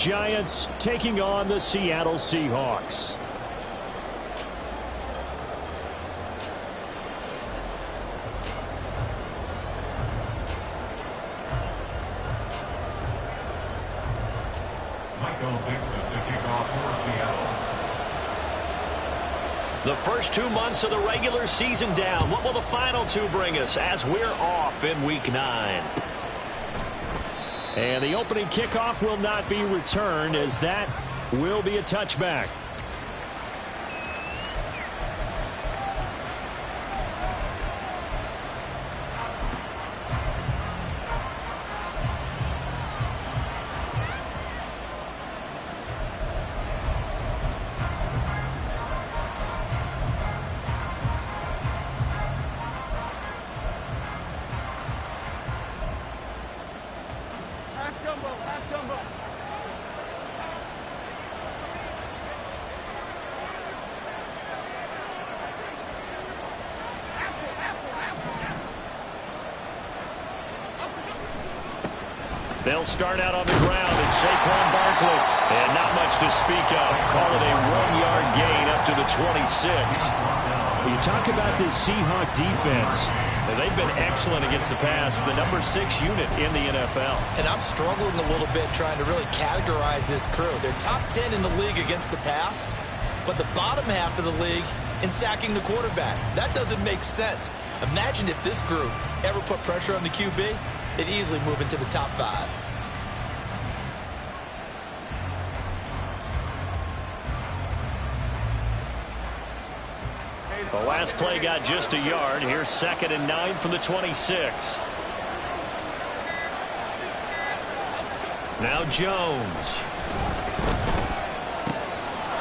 Giants taking on the Seattle Seahawks. The first 2 months of the regular season down. What will the final 2 bring us as we're off in Week 9? And the opening kickoff will not be returned, as that will be a touchback. They'll start out on the ground, and Saquon Barkley. And not much to speak of. Call it a 1-yard gain up to the 26. When you talk about this Seahawk defense, they've been excellent against the pass. The number 6 unit in the NFL. And I'm struggling a little bit trying to really categorize this crew. They're top 10 in the league against the pass, but the bottom half of the league in sacking the quarterback. That doesn't make sense. Imagine if this group ever put pressure on the QB. They'd easily move into the top 5. The last play got just a yard. Here's 2nd and 9 from the 26. Now Jones.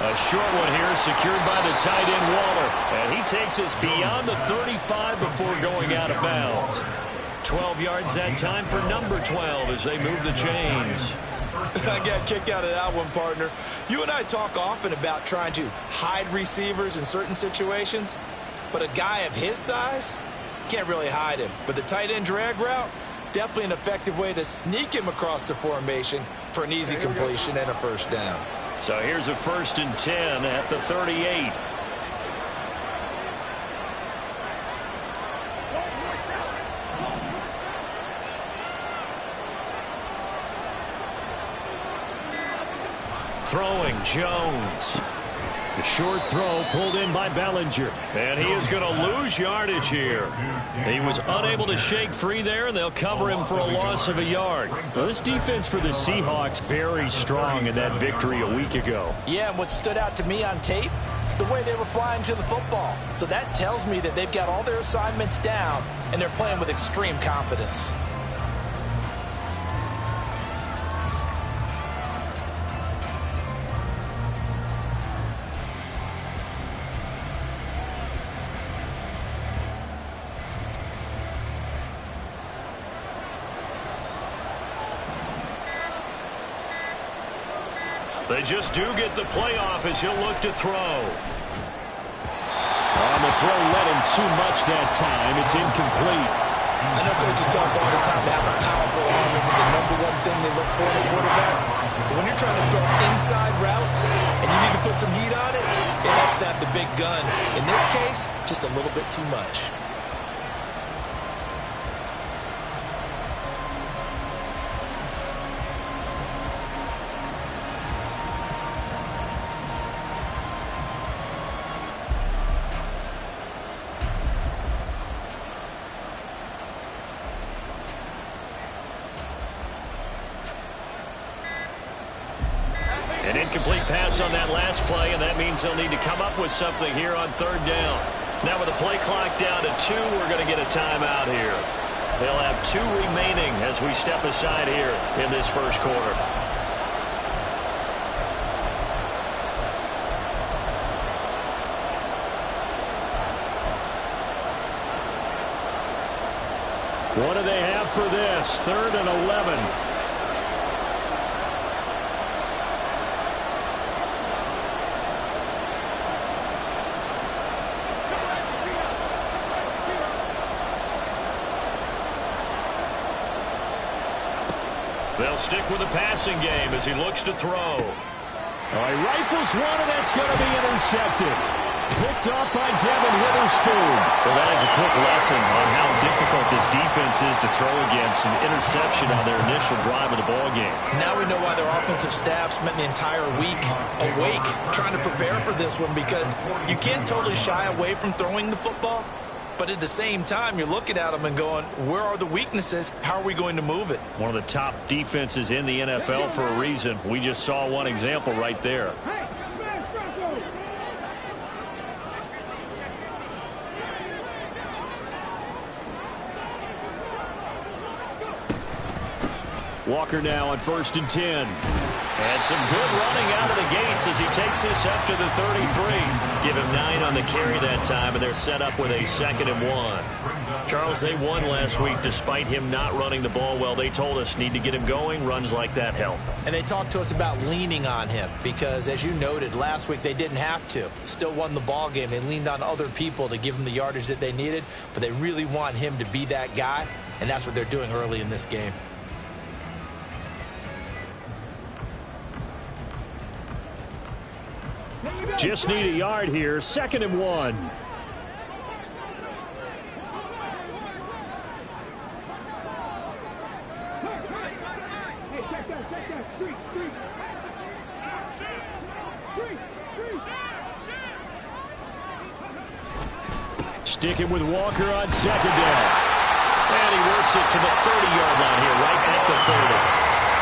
A short one here, secured by the tight end Waller. And he takes us beyond the 35 before going out of bounds. 12 yards that time for number 12 as they move the chains. I got kicked out of that one, partner. You and I talk often about trying to hide receivers in certain situations, but a guy of his size can't really hide him. But the tight end drag route, definitely an effective way to sneak him across the formation for an easy completion and a first down. So here's a 1st and 10 at the 38. Throwing, Jones. The short throw pulled in by Bellinger. And he is going to lose yardage here. He was unable to shake free there, and they'll cover him for a loss of a yard. Well, this defense for the Seahawks, very strong in that victory a week ago. Yeah, and what stood out to me on tape, the way they were flying to the football. So that tells me that they've got all their assignments down, and they're playing with extreme confidence. They just do get the playoff as he'll look to throw. On the throw, led him too much that time. It's incomplete. I know coaches tell us all the time to have a powerful arm isn't the #1 thing they look for in a quarterback. But when you're trying to throw inside routes and you need to put some heat on it, it helps to have the big gun. In this case, just a little bit too much. An incomplete pass on that last play, and that means they'll need to come up with something here on 3rd down. Now with the play clock down to 2, we're going to get a timeout here. They'll have 2 remaining as we step aside here in this first quarter. What do they have for this? 3rd and 11. They'll stick with the passing game as he looks to throw. All right, rifles one, and that's going to be intercepted. Picked off by Devin Witherspoon. Well, that is a quick lesson on how difficult this defense is to throw against. An interception on their initial drive of the ball game. Now we know why their offensive staff spent the entire week awake trying to prepare for this one, because you can't totally shy away from throwing the football. But at the same time, you're looking at them and going, where are the weaknesses? How are we going to move it? One of the top defenses in the NFL for a reason. We just saw one example right there. Walker now on 1st and 10. And some good running out of the gates as he takes this up to the 33. Give him 9 on the carry that time, and they're set up with a 2nd and 1. Charles, they won last week despite him not running the ball well. They told us need to get him going. Runs like that help. And they talked to us about leaning on him because, as you noted, last week they didn't have to. Still won the ball game. They leaned on other people to give them the yardage that they needed, but they really want him to be that guy, and that's what they're doing early in this game. Just need a yard here. 2nd and 1. Sticking with Walker on 2nd down. And he works it to the 30-yard line here, right at the 30.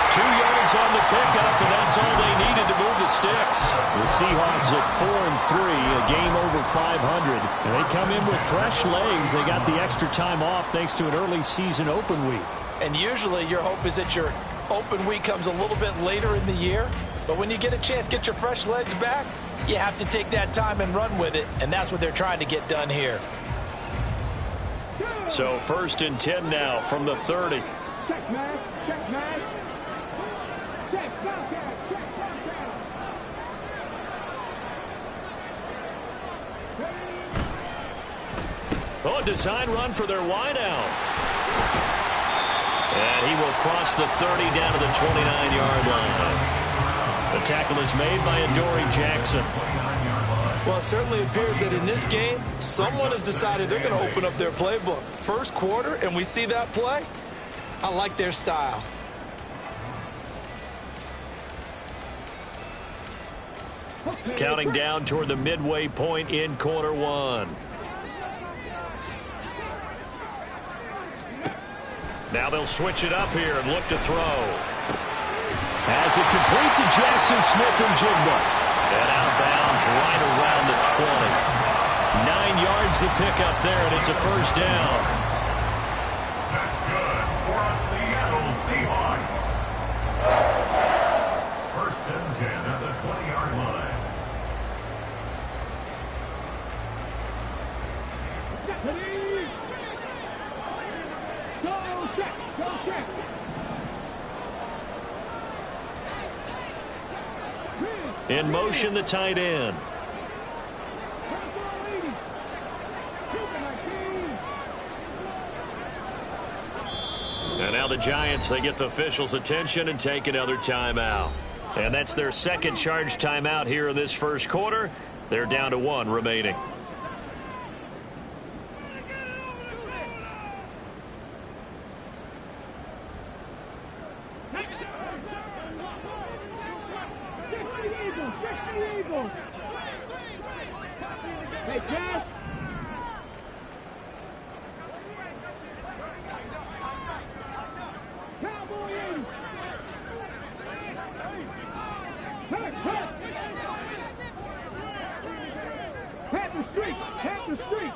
2 yards on the pickup, and that's all they needed to move the sticks. The Seahawks at 4-3, a game over 500. And they come in with fresh legs. They got the extra time off thanks to an early season open week. And usually your hope is that your open week comes a little bit later in the year. But when you get a chance to get your fresh legs back, you have to take that time and run with it. And that's what they're trying to get done here. So 1st and 10 now from the 30. Check, man. Check, man. Oh, design run for their wideout. And he will cross the 30 down to the 29-yard line. The tackle is made by Adoree Jackson. Well, it certainly appears that in this game, someone has decided they're going to open up their playbook. First quarter, and we see that play. I like their style. Counting down toward the midway point in quarter 1. Now they'll switch it up here and look to throw. Has it complete to Jackson Smith-Njigba. And out of bounds right around the 20. 9 yards to pick up there, and it's a 1st down. That's good for a Seattle Seahawks. 1st and 10 at the 20-yard line. In motion, the tight end. And now the Giants, they get the officials' attention and take another timeout. And that's their 2nd charge timeout here in this 1st quarter. They're down to 1 remaining. Hey, Josh. Cowboy in. Pat the street. Pat the street.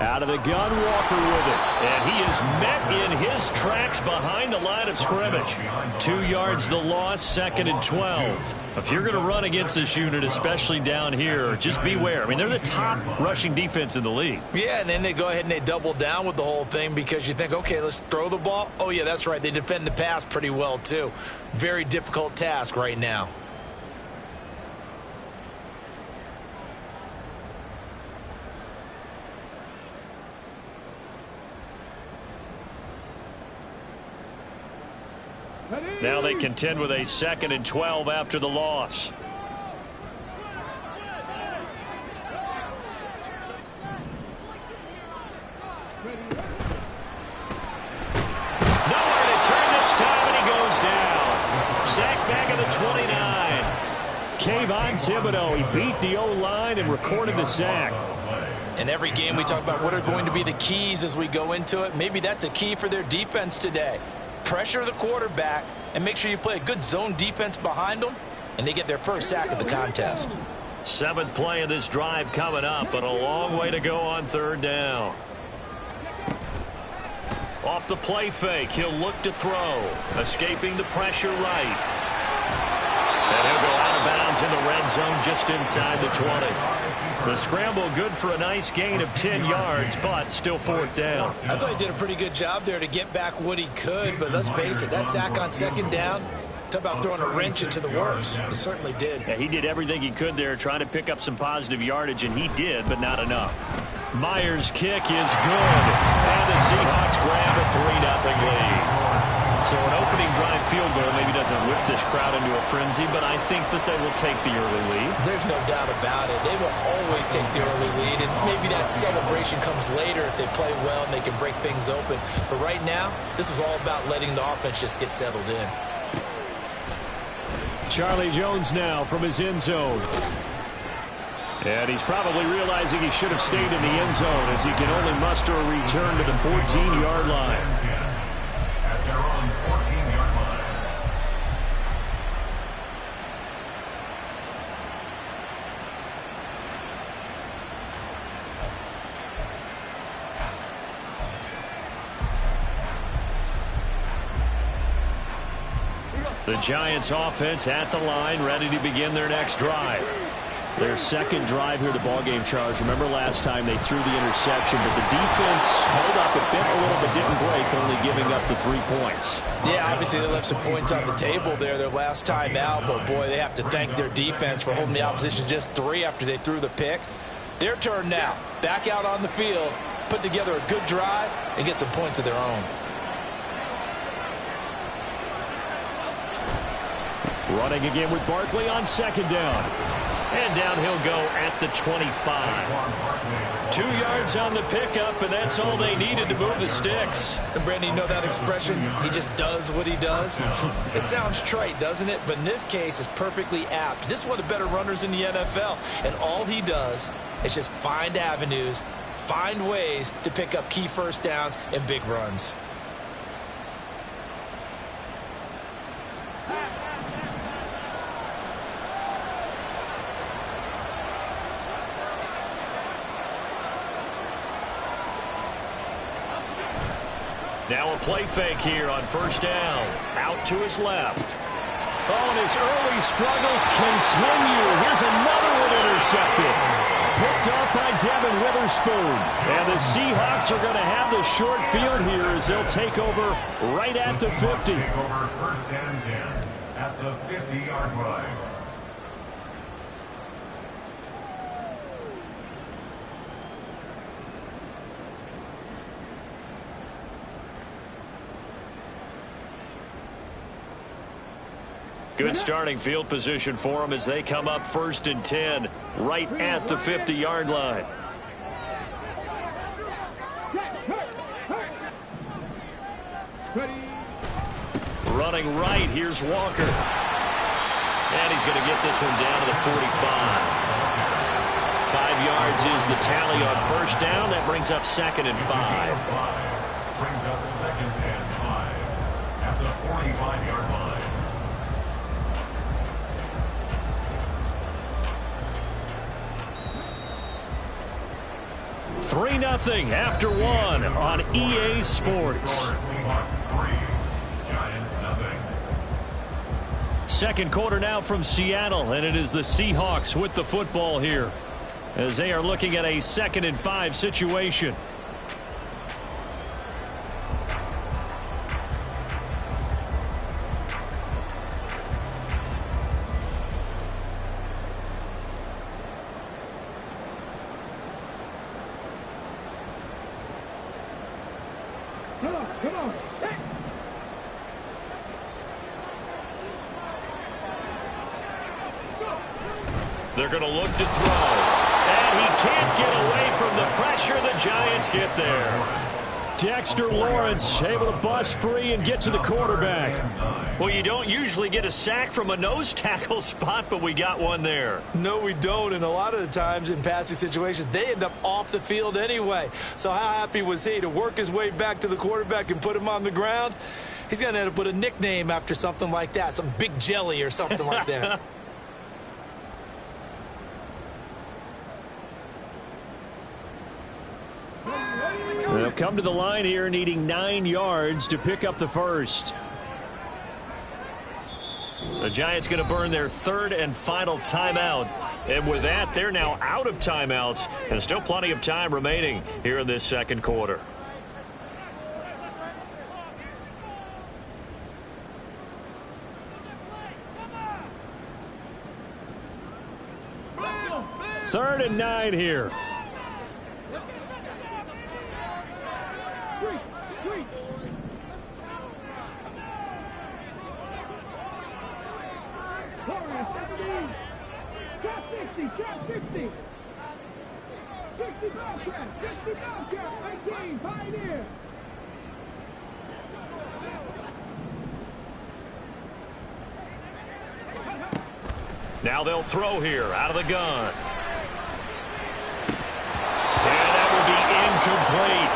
Out of the gun, Walker with it. And he is met in his tracks behind the line of scrimmage. 2 yards the loss, 2nd and 12. If you're going to run against this unit, especially down here, just beware. I mean, they're the top rushing defense in the league. Yeah, and then they go ahead and they double down with the whole thing because you think, okay, let's throw the ball. Oh, yeah, that's right. They defend the pass pretty well, too. Very difficult task right now. Now they contend with a 2nd and 12 after the loss. Nowhere to turn this time, and he goes down. Sacked back at the 29. Kayvon Thibodeaux, he beat the O-line and recorded the sack. In every game we talk about what are going to be the keys as we go into it. Maybe that's a key for their defense today. Pressure the quarterback and make sure you play a good zone defense behind them, and they get their first sack of the contest. 7th play of this drive coming up, but a long way to go on 3rd down. Off the play fake, he'll look to throw. Escaping the pressure right. And he'll go out of bounds in the red zone just inside the 20. The scramble good for a nice gain of 10 yards, but still 4th down. I thought he did a pretty good job there to get back what he could, but let's face it, that sack on 2nd down, talk about throwing a wrench into the works. He certainly did. Yeah, he did everything he could there trying to pick up some positive yardage, and he did, but not enough. Myers' kick is good, and the Seahawks grab a 3-0 lead. So an opening drive field goal maybe doesn't whip this crowd into a frenzy, but I think that they will take the early lead. There's no doubt about it. They will always take the early lead, and maybe that celebration comes later if they play well and they can break things open. But right now, this is all about letting the offense just get settled in. Charlie Jones now from his end zone. And he's probably realizing he should have stayed in the end zone as he can only muster a return to the 14-yard line. At their own 14-yard line. The Giants offense at the line, ready to begin their next drive. Their 2nd drive here, the ballgame, Charles. Remember last time they threw the interception, but the defense held up a bit, a little, but didn't break, only giving up the 3 points. Yeah, obviously they left some points on the table there their last time out, but boy, they have to thank their defense for holding the opposition just 3 after they threw the pick. Their turn now. Back out on the field, put together a good drive, and get some points of their own. Running again with Barkley on 2nd down. And down he'll go at the 25. 2 yards on the pickup, and that's all they needed to move the sticks. And Brandon, you know that expression? He just does what he does. It sounds trite, doesn't it? But in this case, it's perfectly apt. This is one of the better runners in the NFL. And all he does is just find avenues, find ways to pick up key first downs and big runs. Now a play fake here on 1st down. Out to his left. Oh, and his early struggles continue. Here's another one intercepted. Picked up by Devin Witherspoon. And the Seahawks are going to have the short field here as they'll take over right at the 50. Take over 1st and 10 at the 50-yard line. Good starting field position for them as they come up 1st and 10 right at the 50-yard line. Running right, here's Walker. And he's going to get this one down to the 45. 5 yards is the tally on 1st down. That brings up 2nd and 5. Brings up 2nd and 5 at the 45-yard line. 3-0 after 1 on EA Sports. Second quarter now from Seattle, and it is the Seahawks with the football here as they are looking at a 2nd and 5 situation. They're going to look to throw. And he can't get away from the pressure. The Giants get there. Dexter Lawrence able to bust free and get to the quarterback. Well, you don't usually get a sack from a nose tackle spot, but we got one there. No, we don't, and a lot of the times in passing situations, they end up off the field anyway. So how happy was he to work his way back to the quarterback and put him on the ground? He's going to have to put a nickname after something like that, some Big Jelly or something like that. They'll come to the line here needing 9 yards to pick up the first. The Giants going to burn their third and final timeout. And with that, they're now out of timeouts. And still plenty of time remaining here in this second quarter. Third and 9 here. Trap 60. 60 Bobcat. 60 Bobcat. 19. Pioneer. Now they'll throw here out of the gun. And that will be incomplete.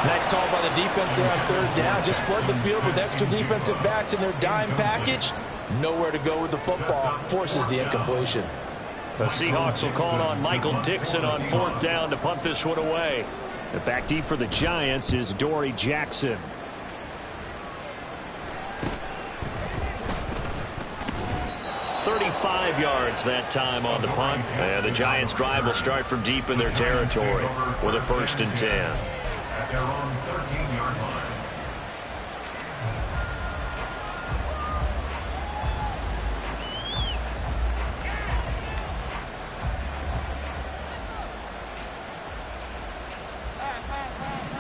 Nice call by the defense there on third down. Just flood the field with extra defensive backs in their dime package. Nowhere to go with the football. Forces the incompletion. The Seahawks will call on Michael Dixon on fourth down to punt this one away. And back deep for the Giants is Dory Jackson. .35 yards that time on the punt. And the Giants' drive will start from deep in their territory with a 1st and 10. At their own 13-yard line.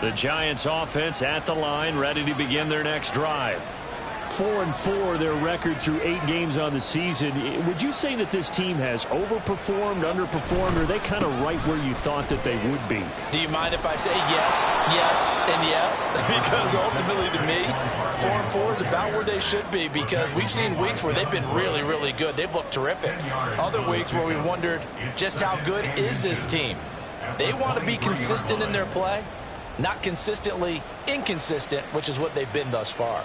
The Giants offense at the line, ready to begin their next drive. 4-4 their record through 8 games on the season. Would you say that this team has overperformed, underperformed, or are they kind of right where you thought that they would be? Do you mind if I say yes, yes, and yes? Because ultimately to me, 4-4 is about where they should be, because we've seen weeks where they've been really, really good. They've looked terrific. Other weeks where we wondered just how good is this team. They want to be consistent in their play, not consistently inconsistent, which is what they've been thus far.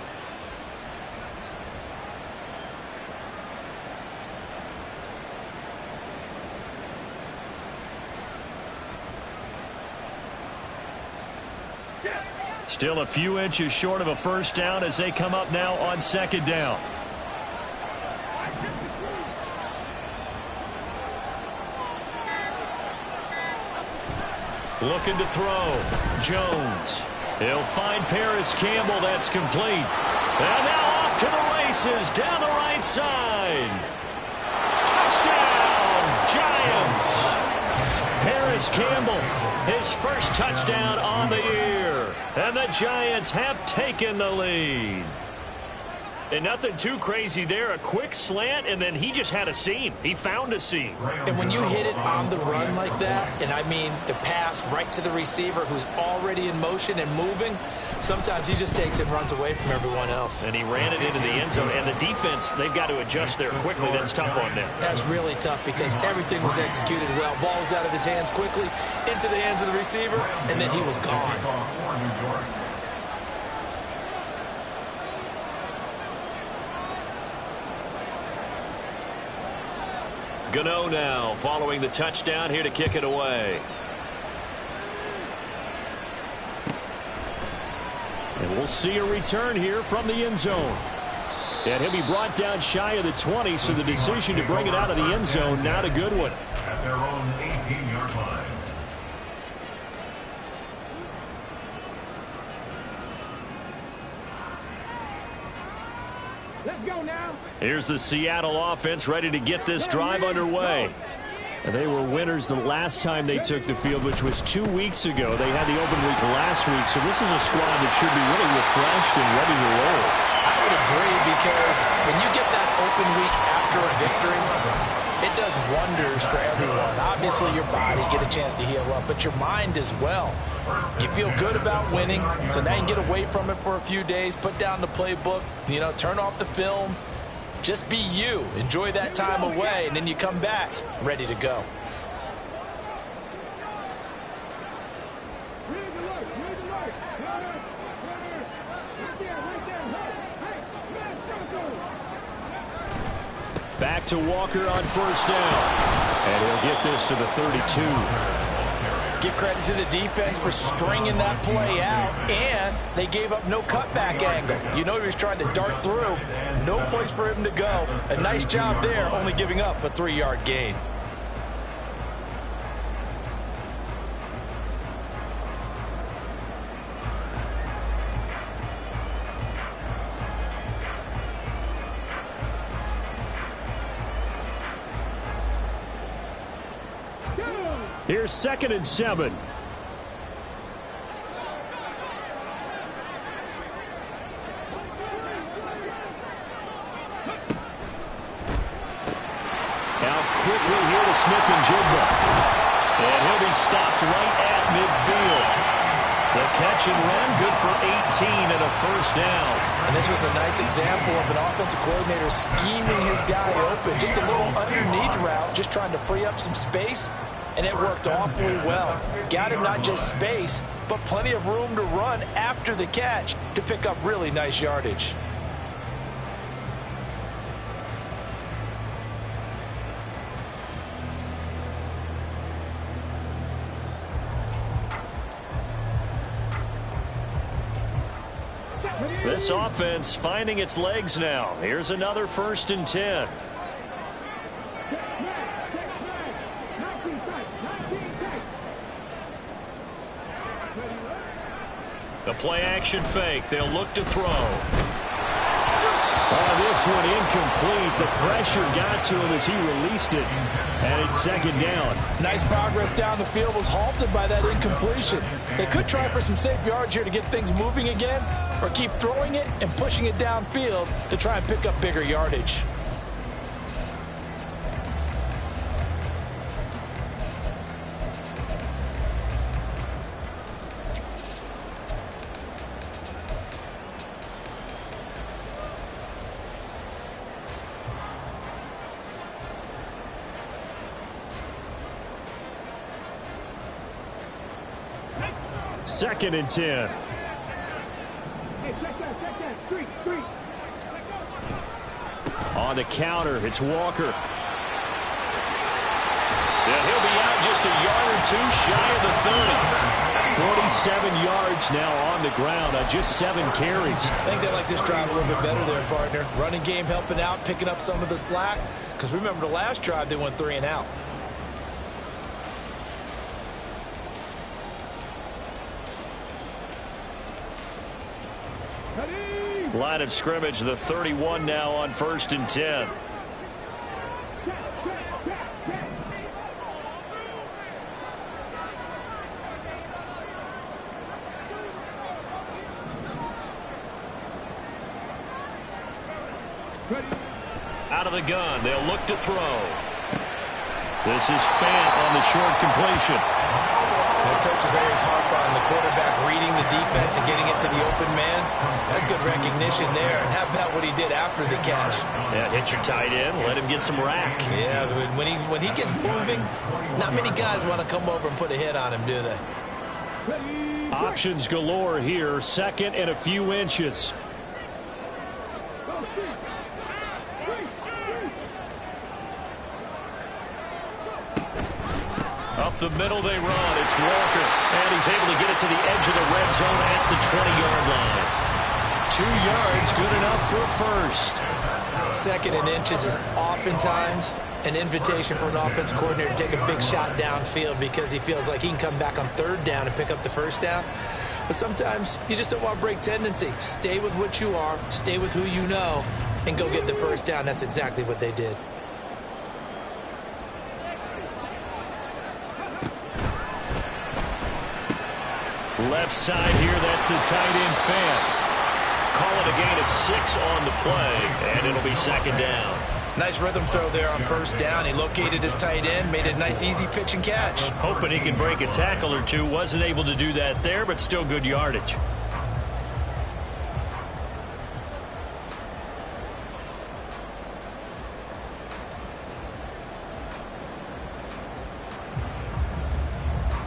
Still a few inches short of a first down as they come up now on second down. Looking to throw. Jones. He'll find Paris Campbell. That's complete. And now off to the races down the right side. Touchdown, Giants. Paris Campbell, his first touchdown on the year. And the Giants have taken the lead. And nothing too crazy there. A quick slant, and then he just had a seam. He found a seam. And when you hit it on the run like that, and I mean the pass right to the receiver who's already in motion and moving, sometimes he just takes it and runs away from everyone else. And he ran it into the end zone. And the defense, they've got to adjust there quickly. That's tough on them. That's really tough because everything was executed well. Ball was out of his hands quickly, into the hands of the receiver, and then he was gone. Gano now following the touchdown here to kick it away. And we'll see a return here from the end zone. And he'll be brought down shy of the 20, so the decision to bring it out of the end zone, not a good one. At their own 18-yard line. Let's go now. Here's the Seattle offense ready to get this drive underway. And they were winners the last time they took the field, which was 2 weeks ago. They had the open week last week, so this is a squad that should be really refreshed and ready to roll. I would agree, because when you get that open week after a victory, it does wonders for everyone. Obviously, your body get a chance to heal up, but your mind as well. You feel good about winning, so now you can get away from it for a few days, put down the playbook, turn off the film. Just be you. Enjoy that time away, and then you come back ready to go. Back to Walker on first down. And he'll get this to the 32. Give credit to the defense for stringing that play out, and they gave up no cutback angle. He was trying to dart through. No place for him to go. A nice job there, only giving up a 3-yard gain. Here's 2nd and 7. Now quickly here to Smith-Njigba. And he'll be stopped right at midfield. The catch and run, good for 18 and a first down. And this was a nice example of an offensive coordinator scheming his guy open. Just a little underneath route, just trying to free up some space. And it worked awfully well. Got him not just space, but plenty of room to run after the catch to pick up really nice yardage. This offense finding its legs now. Here's another 1st and 10. The play action fake. They'll look to throw. This one incomplete. The pressure got to him as he released it. And it's 2nd down. Nice progress down the field was halted by that incompletion. They could try for some safe yards here to get things moving again, or keep throwing it and pushing it downfield to try and pick up bigger yardage. Second and 10. On the counter, it's Walker. Yeah, he'll be out just a yard or two shy of the 30. 47 yards now on the ground on just 7 carries. I think they like this drive a little bit better there, partner. Running game helping out, picking up some of the slack. Because remember the last drive, they went 3 and out. Line of scrimmage, the 31 now on 1st and 10. Out of the gun, they'll look to throw. This is Fant on the short completion. The coaches always harp on the quarterback reading the defense and getting it to the open man. That's good recognition there. And how about what he did after the catch? Yeah, hit your tight end, let him get some rack. Yeah, when he gets moving, not many guys want to come over and put a hit on him, do they? Options galore here, 2nd and a few inches. Up the middle they run. It's Walker. And he's able to get it to the edge of the red zone at the 20-yard line. 2 yards, good enough for a first. 2nd and inches is oftentimes an invitation for an offense coordinator to take a big shot downfield because he feels like he can come back on 3rd down and pick up the first down. But sometimes you just don't want to break tendency. Stay with what you are, stay with who you know, and go get the first down. That's exactly what they did. Left side here, that's the tight end Fant. Call it a gain of 6 on the play, and it'll be 2nd down. Nice rhythm throw there on first down. He located his tight end, made a nice easy pitch and catch. Hoping he can break a tackle or two. Wasn't able to do that there, but still good yardage.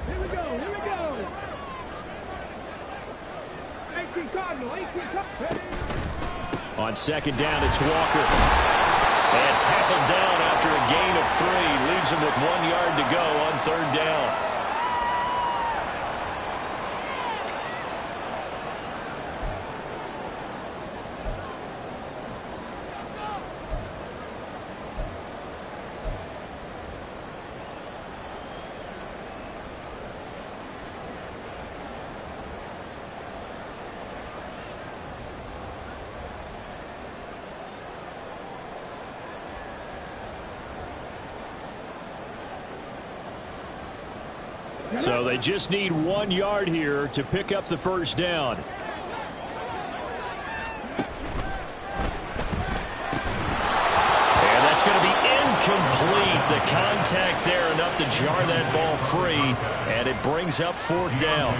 Here we go, here we go. 18 Cardinal, 18 Cardinal. On second down, it's Walker. And tackled down after a gain of 3. Leaves him with 1 yard to go on third down. So they just need 1 yard here to pick up the first down. And that's going to be incomplete. The contact there enough to jar that ball free, and it brings up fourth down.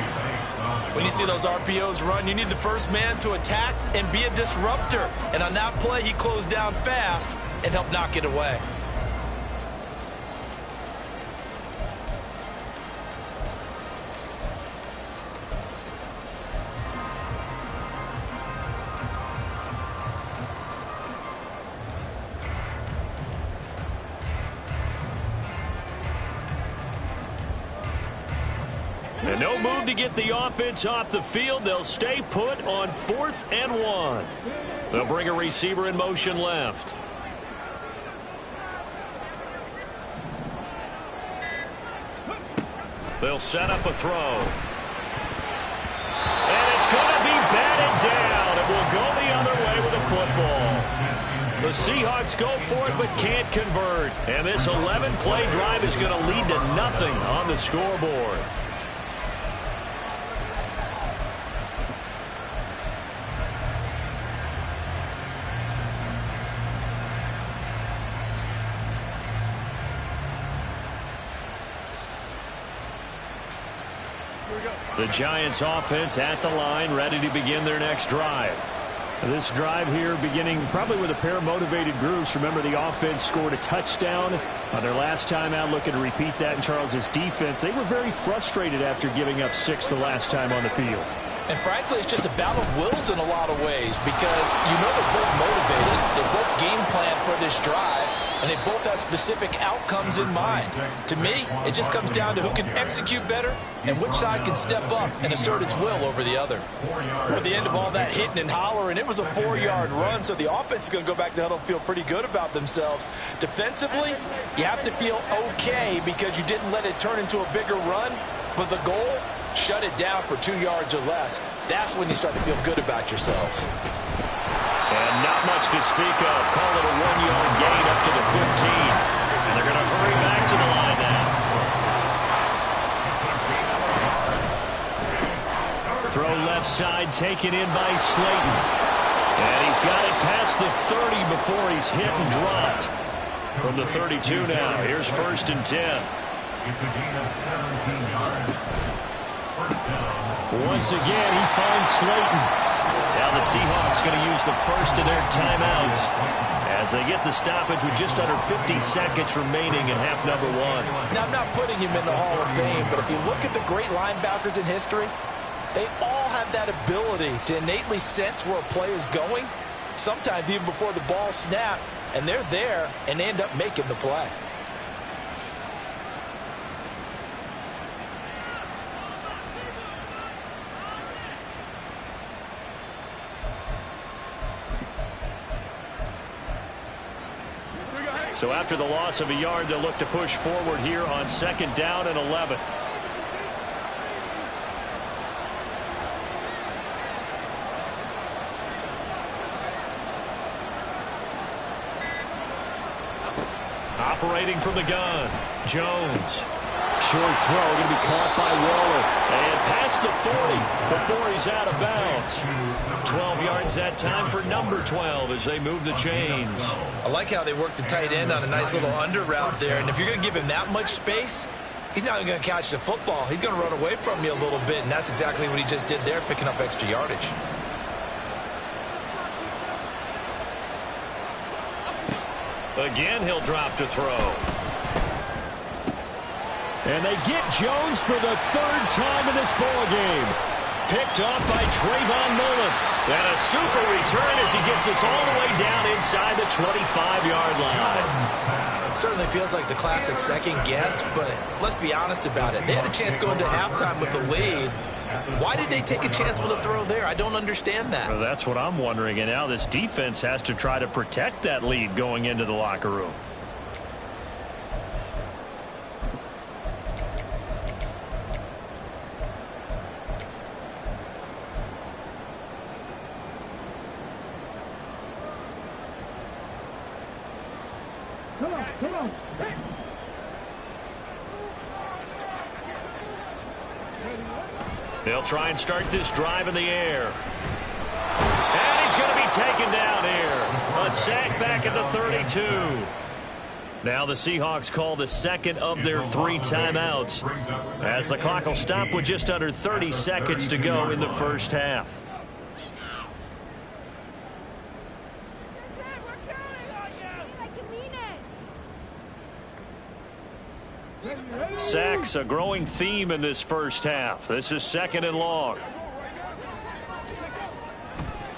When you see those RPOs run, you need the first man to attack and be a disruptor. And on that play, he closed down fast and helped knock it away. And no move to get the offense off the field. They'll stay put on 4th and 1. They'll bring a receiver in motion left. They'll set up a throw. And it's going to be batted down. It will go the other way with the football. The Seahawks go for it but can't convert. And this 11-play drive is going to lead to nothing on the scoreboard. The Giants offense at the line, ready to begin their next drive. This drive here beginning probably with a pair of motivated groups. Remember, the offense scored a touchdown on their last time out, looking to repeat that in Charles's defense. They were very frustrated after giving up 6 the last time on the field. And frankly, it's just a battle of wills in a lot of ways because you know they're both motivated. They both game plan for this drive, and they both have specific outcomes in mind. To me, it just comes down to who can execute better and which side can step up and assert its will over the other. At the end of all that hitting and hollering, it was a 4-yard run, so the offense is going to go back to huddle and feel pretty good about themselves. Defensively, you have to feel okay because you didn't let it turn into a bigger run, but the goal, shut it down for 2 yards or less. That's when you start to feel good about yourselves. And not much to speak of. Call it a 1-yard gain up to the 15. And they're going to hurry back to the line now. Throw left side, taken in by Slayton. And he's got it past the 30 before he's hit and dropped. From the 32 now, here's 1st and 10. It's a gain of 17 yards. Once again, he finds Slayton. Now the Seahawks going to use the first of their timeouts as they get the stoppage with just under 50 seconds remaining in half number 1. Now, I'm not putting him in the Hall of Fame, but if you look at the great linebackers in history, they all have that ability to innately sense where a play is going, sometimes even before the ball snapped, and they're there and end up making the play. So after the loss of a yard, they'll look to push forward here on 2nd down and 11. Operating from the gun, Jones. Short throw going to be caught by Waller. And past the 40 before he's out of bounds. 12 yards that time for number 12 as they move the chains. I like how they work the tight end on a nice little under route there. And if you're going to give him that much space, he's not going to catch the football. He's going to run away from you a little bit, and that's exactly what he just did there, picking up extra yardage. Again, he'll drop to throw. And they get Jones for the third time in this ball game. Picked off by Trayvon Mullen. And a super return as he gets us all the way down inside the 25-yard line. Certainly feels like the classic second guess, but let's be honest about it. They had a chance going to halftime with the lead. Why did they take a chance with a throw there? I don't understand that. Well, that's what I'm wondering. And now this defense has to try to protect that lead going into the locker room. Come on. Hey. They'll try and start this drive in the air. And he's going to be taken down here. A sack back at the 32. Now the Seahawks call the second of their 3 timeouts as the clock will stop with just under 30 seconds to go in the first half. Sacks a growing theme in this first half. This is 2nd and long.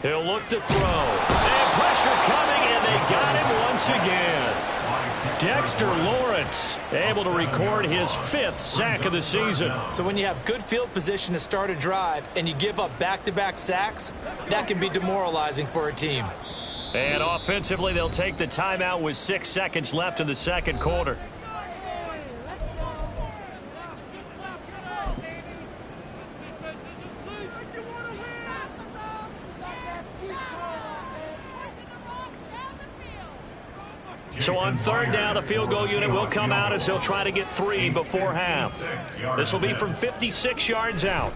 He'll look to throw. And pressure coming, and they got him once again. Dexter Lawrence able to record his 5th sack of the season. So when you have good field position to start a drive and you give up back-to-back sacks, that can be demoralizing for a team. And offensively, they'll take the timeout with 6 seconds left in the second quarter. So on 3rd down, the field goal unit will come out as they'll try to get 3 before half. This will be from 56 yards out.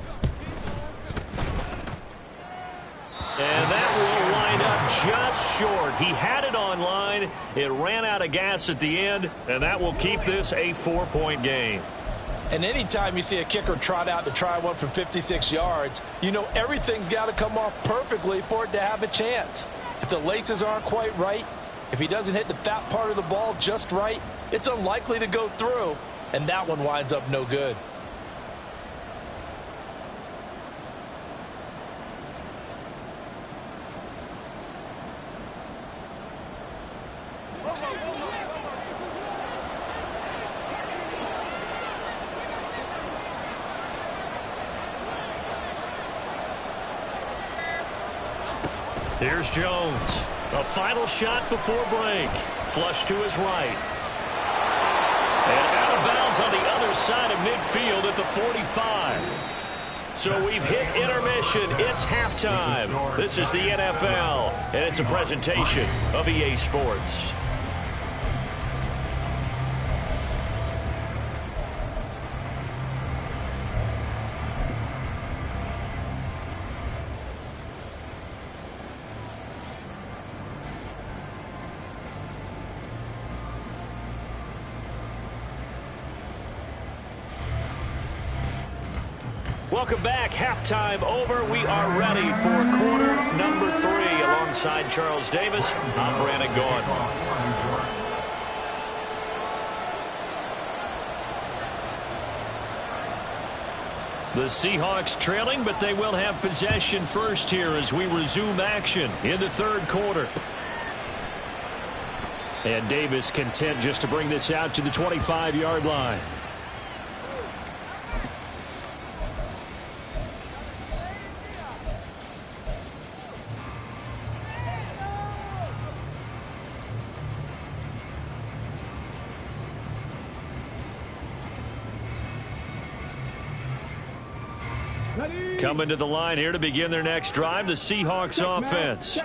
And that will line up just short. He had it on line. It ran out of gas at the end, and that will keep this a 4-point game. And anytime you see a kicker trot out to try one from 56 yards, you know everything's got to come off perfectly for it to have a chance. If the laces aren't quite right, if he doesn't hit the fat part of the ball just right, it's unlikely to go through, and that one winds up no good. Here's Jones. A final shot before break. Flush to his right. And out of bounds on the other side of midfield at the 45. So we've hit intermission. It's halftime. This is the NFL, and it's a presentation of EA Sports. Welcome back. Halftime over. We are ready for quarter number 3. Alongside Charles Davis, I'm Brandon Gaudin. The Seahawks trailing, but they will have possession first here as we resume action in the 3rd quarter. And Davis content just to bring this out to the 25-yard line. Coming to the line here to begin their next drive, the Seahawks offense.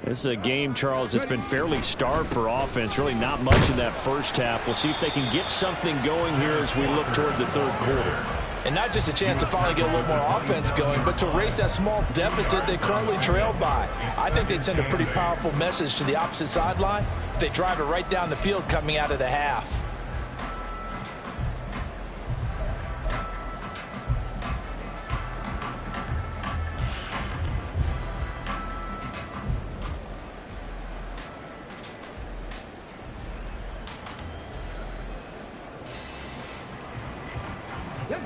This is a game, Charles, that's been fairly starved for offense. Really not much in that first half. We'll see if they can get something going here as we look toward the third quarter. And not just a chance to finally get a little more offense going, but to erase that small deficit they currently trailed by. I think they'd send a pretty powerful message to the opposite sideline if they drive it right down the field coming out of the half.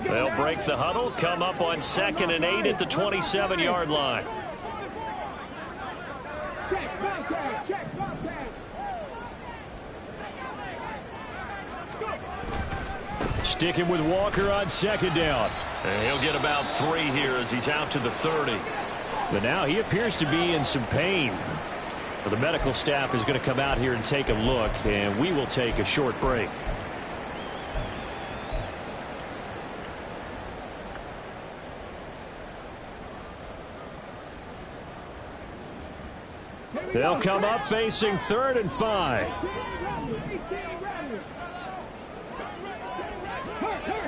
They'll break the huddle, come up on 2nd and 8 at the 27-yard line. Sticking with Walker on 2nd down. And he'll get about 3 here as he's out to the 30. But now he appears to be in some pain. Well, the medical staff is going to come out here and take a look, and we will take a short break. They'll come up facing 3rd and 5.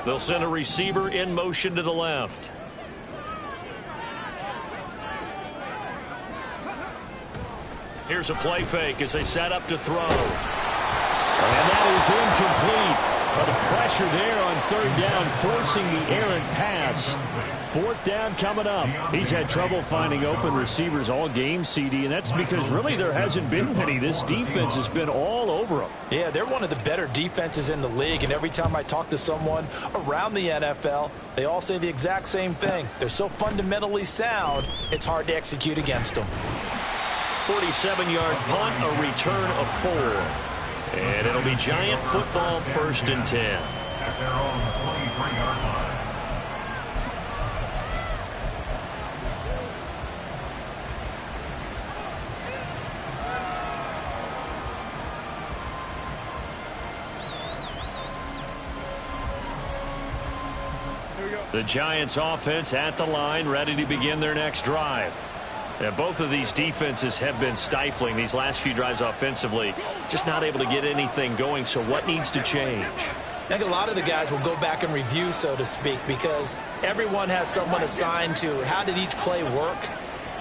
They'll send a receiver in motion to the left. Here's a play fake as they set up to throw. And that is incomplete. Well, the pressure there on 3rd down, forcing the errant pass. 4th down coming up. He's had trouble finding open receivers all game, CD, and that's because really there hasn't been many. This defense has been all over them. Yeah, they're one of the better defenses in the league, and every time I talk to someone around the NFL, they all say the exact same thing. They're so fundamentally sound, it's hard to execute against them. 47-yard punt, a return of 4. And it'll be Giant football, 1st and 10. At their own 23-yard line. The Giants offense at the line, ready to begin their next drive. And both of these defenses have been stifling these last few drives offensively. Just not able to get anything going, so what needs to change? I think a lot of the guys will go back and review, so to speak, because everyone has someone assigned to how did each play work.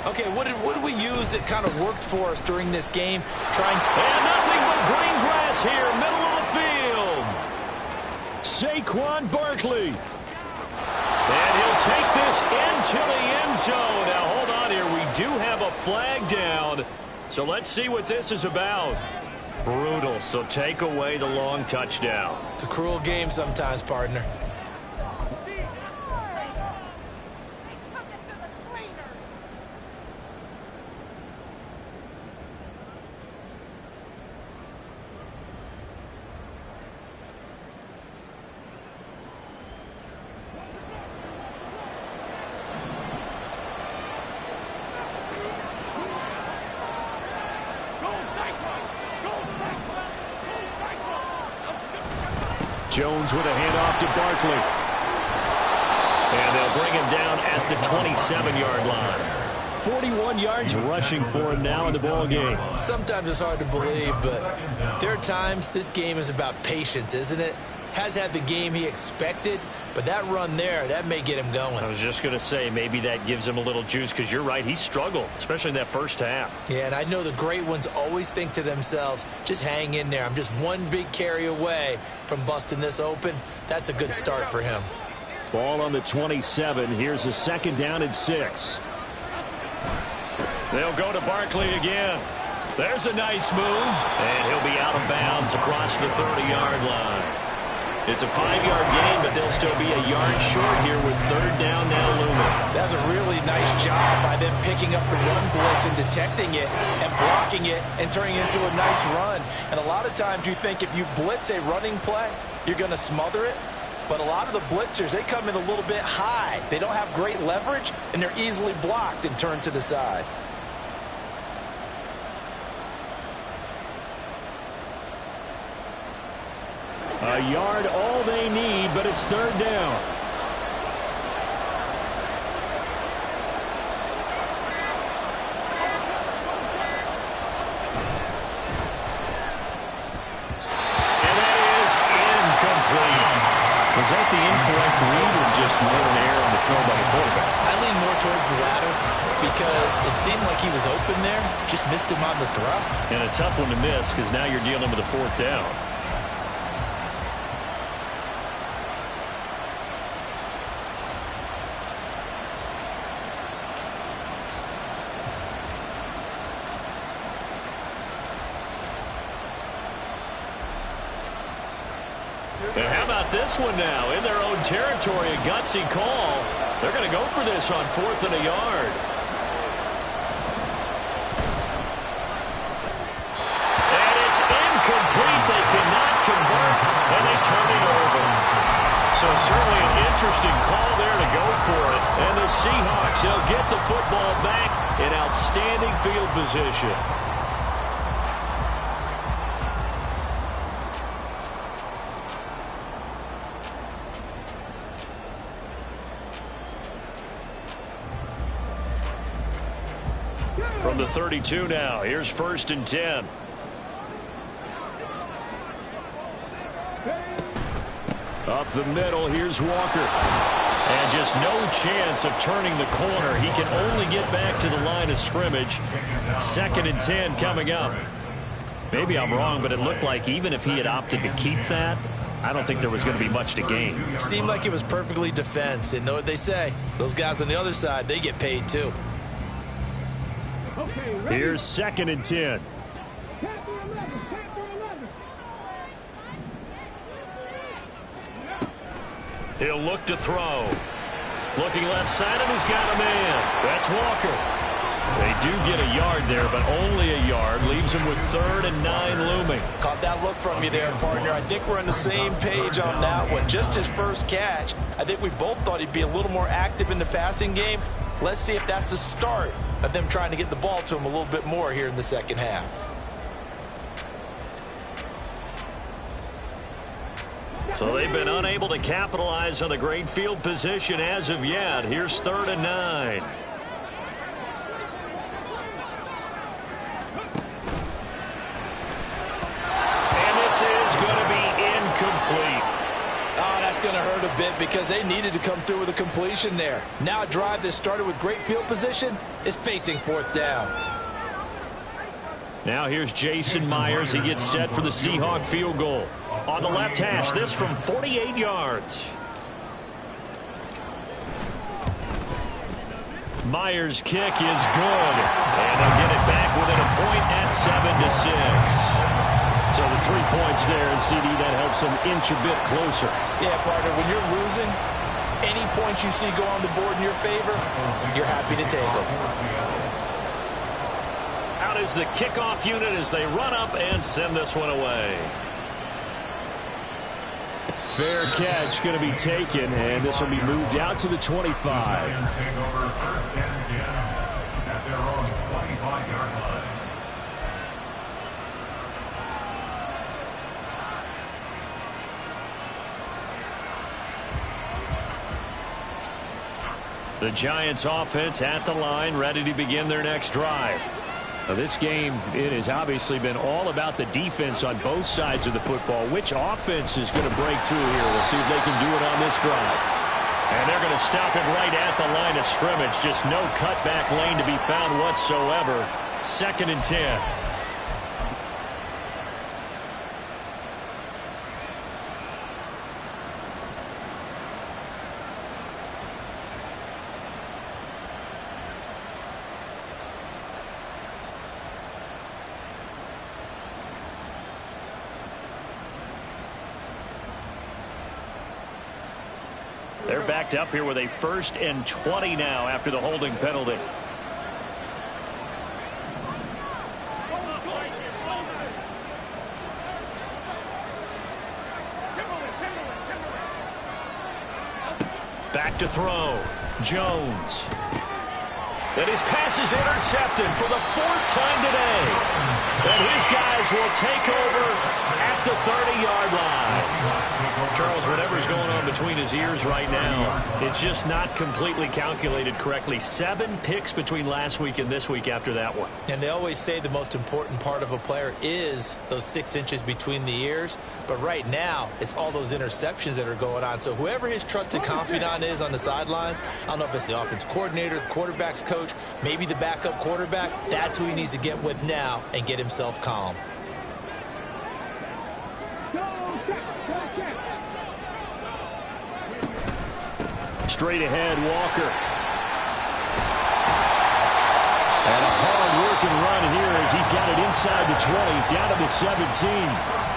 Okay, what did we use that kind of worked for us during this game? And nothing but green grass here, middle of the field. Saquon Barkley. And he'll take this into the end zone. Now, hold on here. We do have a flag down. So let's see what this is about. Brutal. So take away the long touchdown. It's a cruel game sometimes, partner. Jones with a handoff to Barkley. And they'll bring him down at the 27-yard line. 41 yards rushing for him now in the ball game. Sometimes it's hard to believe, but there are times this game is about patience, isn't it? Has had the game he expected, but that run there, that may get him going. I was just going to say, maybe that gives him a little juice, because you're right, he struggled, especially in that first half. Yeah, and I know the great ones always think to themselves, just hang in there. I'm just one big carry away from busting this open. That's a good start for him. Ball on the 27. Here's a 2nd down and 6. They'll go to Barkley again. There's a nice move, and he'll be out of bounds across the 30-yard line. It's a 5-yard gain, but they'll still be a yard short here with 3rd down now looming. That's a really nice job by them picking up the run blitz and detecting it and blocking it and turning it into a nice run. And a lot of times you think if you blitz a running play, you're going to smother it. But a lot of the blitzers, they come in a little bit high. They don't have great leverage, and they're easily blocked and turned to the side. A yard all they need, but it's 3rd down. Was that the incorrect read or just more an error on the throw by the quarterback? I lean more towards the latter because it seemed like he was open there, just missed him on the throw. And a tough one to miss because now you're dealing with a fourth down. And how about this one now? In their own territory, a gutsy call. They're going to go for this on 4th and a yard. And it's incomplete. They cannot convert, and they turn it over. So certainly an interesting call there to go for it. And the Seahawks, they'll get the football back in outstanding field position. From the 32 now, here's 1st and 10. Up the middle, here's Walker. And just no chance of turning the corner. He can only get back to the line of scrimmage. 2nd and 10 coming up. Maybe I'm wrong, but it looked like even if he had opted to keep that, I don't think there was going to be much to gain. Seemed like it was perfectly defense. And know what they say? Those guys on the other side, they get paid too. Here's 2nd and 10. He'll look to throw. Looking left side, and he's got a man. That's Walker. They do get a yard there, but only a yard. Leaves him with 3rd and 9 looming. Caught that look from you there, partner. I think we're on the same page on that one. Just his first catch. I think we both thought he'd be a little more active in the passing game. Let's see if that's the start of them trying to get the ball to him a little bit more here in the second half. So they've been unable to capitalize on the great field position as of yet. Here's 3rd and 9. And this is going to be incomplete. Oh, that's going to hurt a bit because they needed to come through with a completion there. Now a drive that started with great field position is facing 4th down. Now here's Jason Myers. He gets set for the Seahawk field goal. On the left hash, this from 48 yards. Myers' kick is good. And they'll get it back within a point at 7-6. So the 3 points there, and CD, that helps them inch a bit closer. Yeah, partner, when you're losing, any points you see go on the board in your favor, you're happy to take them. Out is the kickoff unit as they run up and send this one away. Fair catch going to be taken, and this will be moved out to the 25. Take over 1st and 10 at their own 25-yard line. The Giants offense at the line, ready to begin their next drive. Now, this game, it has obviously been all about the defense on both sides of the football. Which offense is going to break through here? We'll see if they can do it on this drive. And they're going to stop it right at the line of scrimmage. Just no cutback lane to be found whatsoever. 2nd and 10. They're backed up here with a 1st and 20 now after the holding penalty. Back to throw. Jones. And his pass is intercepted for the 4th time today. And his guys will take over at the 30-yard line. Charles, whatever's going on between his ears right now, it's just not completely calculated correctly. 7 picks between last week and this week after that one. And they always say the most important part of a player is those 6 inches between the ears. But right now, it's all those interceptions that are going on. So whoever his trusted confidant is on the sidelines, I don't know if it's the offense coordinator, the quarterback's coach, maybe the backup quarterback, that's who he needs to get with now and get himself calm. Straight ahead, Walker. And a hard-working run here as he's got it inside the 20, down to the 17.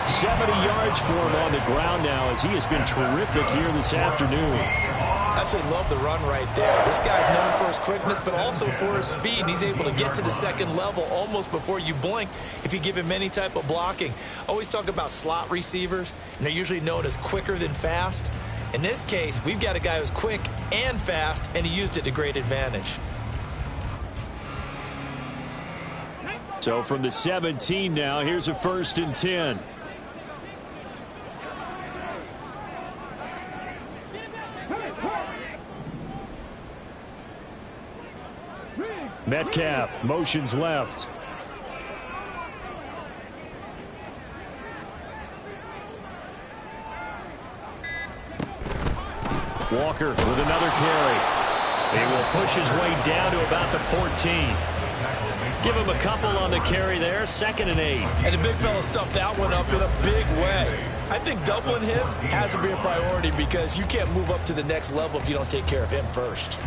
70 yards for him on the ground now as he has been terrific here this afternoon. I absolutely love the run right there. This guy's known for his quickness, but also for his speed. And he's able to get to the second level almost before you blink if you give him any type of blocking. Always talk about slot receivers, and they're usually known as quicker than fast. In this case, we've got a guy who's quick and fast, and he used it to great advantage. So from the 17 now, here's a 1st and 10. Metcalf motions left. Walker with another carry. He will push his way down to about the 14. Give him a couple on the carry there. 2nd and 8. And the big fella stuffed that one up in a big way. I think doubling him has to be a priority because you can't move up to the next level if you don't take care of him first.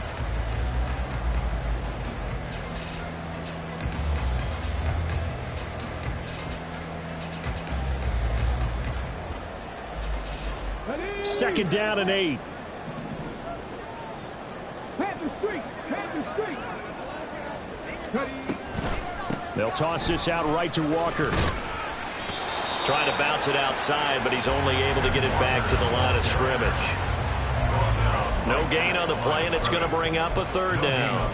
Second down and 8. They'll toss this out right to Walker. Trying to bounce it outside, but he's only able to get it back to the line of scrimmage. No gain on the play, and it's going to bring up a 3rd down.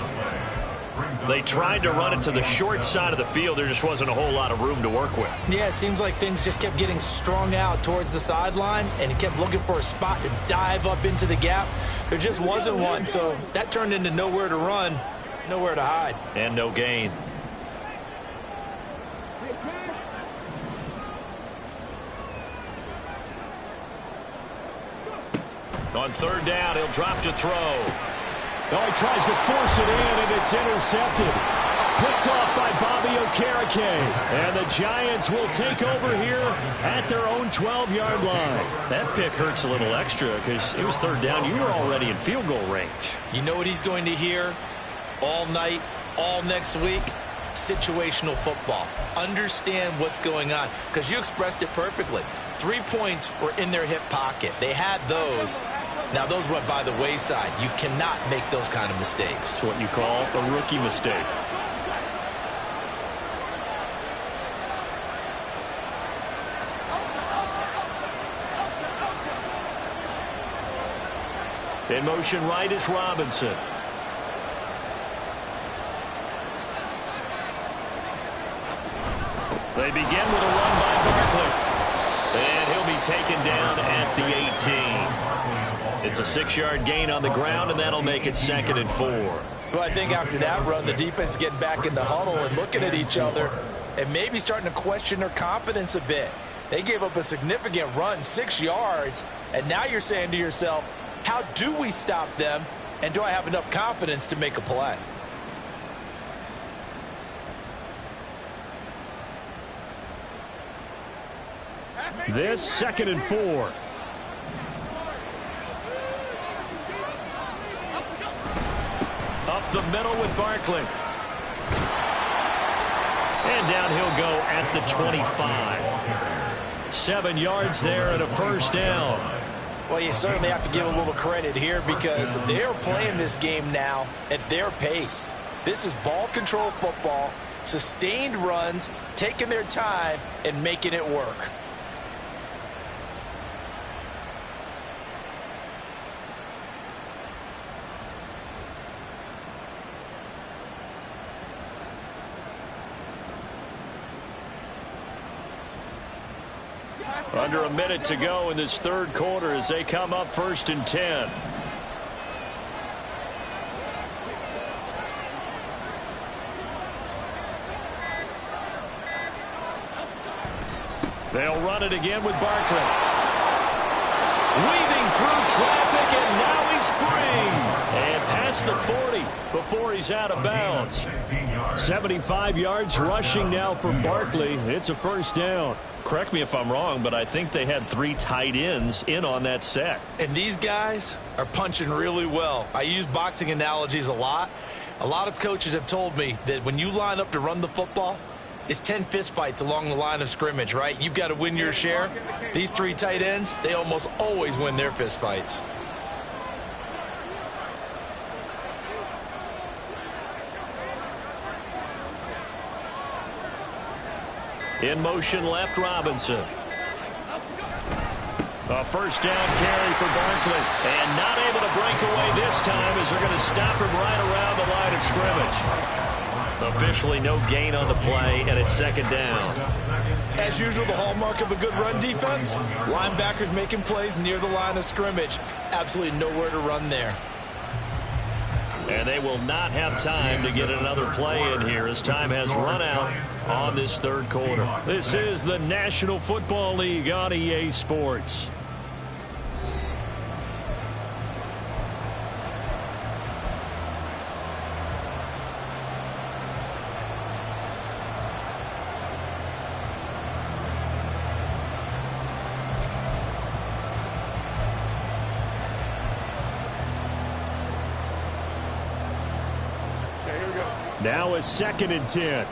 They tried to run it to the short side of the field. There just wasn't a whole lot of room to work with. Yeah, it seems like things just kept getting strung out towards the sideline, and he kept looking for a spot to dive up into the gap. There just wasn't one, so that turned into nowhere to run, nowhere to hide. And no gain. On 3rd down, he'll drop to throw. Oh, he tries to force it in, and it's intercepted. Picked off by Bobby Okereke. And the Giants will take over here at their own 12-yard line. That pick hurts a little extra because it was 3rd down. You were already in field goal range. You know what he's going to hear all night, all next week? Situational football. Understand what's going on because you expressed it perfectly. 3 points were in their hip pocket. They had those. Now, those went by the wayside. You cannot make those kind of mistakes. It's what you call a rookie mistake. In motion right is Robinson. They begin with a run by Barkley. And he'll be taken down at the 18. It's a 6-yard gain on the ground, and that'll make it 2nd and 4. Well, I think after that run, the defense is getting back in the huddle and looking at each other and maybe starting to question their confidence a bit. They gave up a significant run, 6 yards, and now you're saying to yourself, how do we stop them, and do I have enough confidence to make a play? This 2nd and 4. Up the middle with Barkley. And down he'll go at the 25. 7 yards there and a 1st down. Well, you certainly have to give a little credit here because they're playing this game now at their pace. This is ball control football, sustained runs, taking their time, and making it work. Under a minute to go in this third quarter as they come up 1st and 10. They'll run it again with Barkley. Weaving through traffic, and now he's free. And past the 40 before he's out of bounds. 75 yards rushing now for Barkley. It's a first down. Correct me if I'm wrong, but I think they had 3 tight ends in on that set. And these guys are punching really well. I use boxing analogies a lot. A lot of coaches have told me that when you line up to run the football, it's 10 fistfights along the line of scrimmage, right? You've got to win your share. These 3 tight ends, they almost always win their fistfights. In motion left, Robinson. A first down carry for Barkley. And not able to break away this time as they're going to stop him right around the line of scrimmage. Officially no gain on the play, and it's 2nd down. As usual, the hallmark of a good run defense, linebackers making plays near the line of scrimmage. Absolutely nowhere to run there. And they will not have time to get another play in here as time has run out on this third quarter. This is the National Football League on EA Sports. Now a 2nd and 10.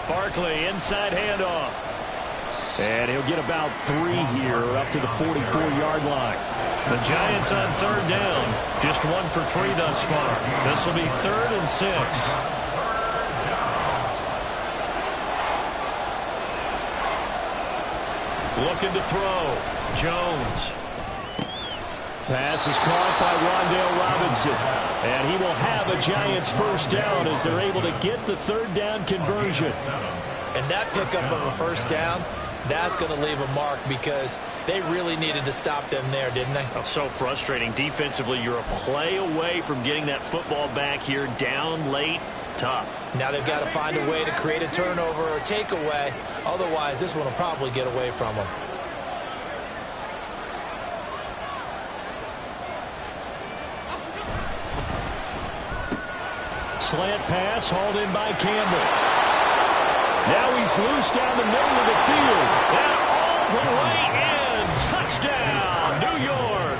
Barkley inside handoff. And he'll get about 3 here up to the 44-yard line. The Giants on 3rd down. Just 1 for 3 thus far. This will be 3rd and 6. Looking to throw. Jones. Pass is caught by Rondale Robinson. And he will have a Giants first down as they're able to get the 3rd down conversion. And that pickup of a first down, that's going to leave a mark because they really needed to stop them there, didn't they? Oh, so frustrating. Defensively, you're a play away from getting that football back here down late. Tough. Now they've got to find a way to create a turnover or a takeaway. Otherwise, this one will probably get away from them. Slant pass hauled in by Campbell. Now he's loose down the middle of the field. And all the way in. Touchdown, New York.